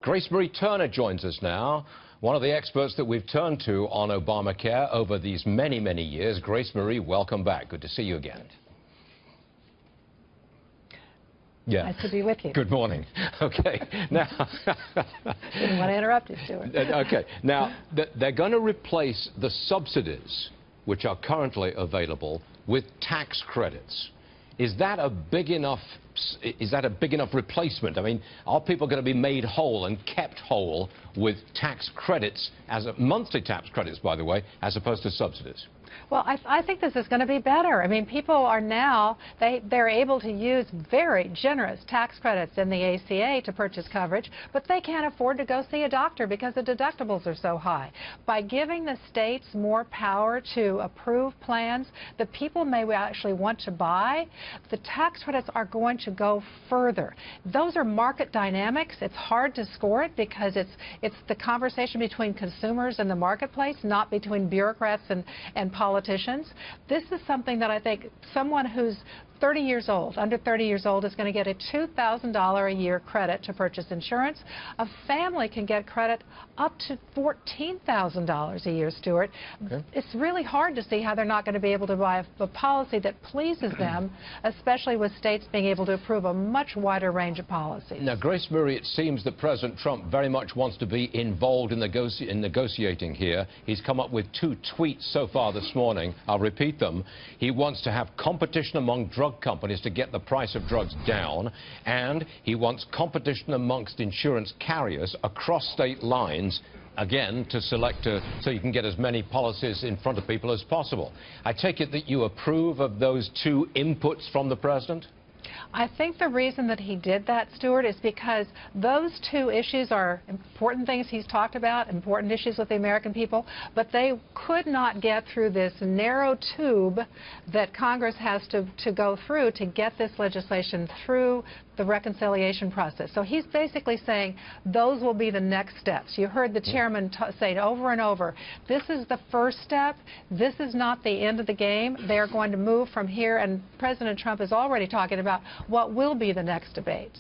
Grace Marie Turner joins us now, one of the experts that we've turned to on Obamacare over these many, many years. Grace Marie, welcome back. Good to see you again. Yeah. Nice to be with you. Good morning. Okay. Now, didn't want to interrupt you, Stuart. Okay. Now, they're going to replace the subsidies which are currently available with tax credits. Is that a big enough replacement? I mean, are people going to be made whole and kept whole with tax credits, as monthly tax credits, by the way, as opposed to subsidies? Well, I think this is going to be better. I mean, people are now, they're able to use very generous tax credits in the ACA to purchase coverage, but they can't afford to go see a doctor because the deductibles are so high. By giving the states more power to approve plans that people may actually want to buy, the tax credits are going to go further. Those are market dynamics. It's hard to score it because it's the conversation between consumers and the marketplace, not between bureaucrats and politicians. This is something that I think someone who's 30 years old, under 30 years old, is going to get a $2,000 a year credit to purchase insurance. A family can get credit up to $14,000 a year, Stuart. Okay. It's really hard to see how they're not going to be able to buy a policy that pleases them, especially with states being able to approve a much wider range of policies. Now, Grace Marie, it seems that President Trump very much wants to be involved in negotiating here. He's come up with 2 tweets so far this morning. I'll repeat them. He wants to have competition among drug companies to get the price of drugs down, and he wants competition amongst insurance carriers across state lines, again, to select so you can get as many policies in front of people as possible. I take it that you approve of those 2 inputs from the president? I think the reason that he did that, Stuart, is because those 2 issues are important things he's talked about, important issues with the American people, but they could not get through this narrow tube that Congress has to go through to get this legislation through the reconciliation process. So he's basically saying those will be the next steps. You heard the chairman say over and over, this is the first step. This is not the end of the game. They're going to move from here, and President Trump is already talking about what will be the next debates.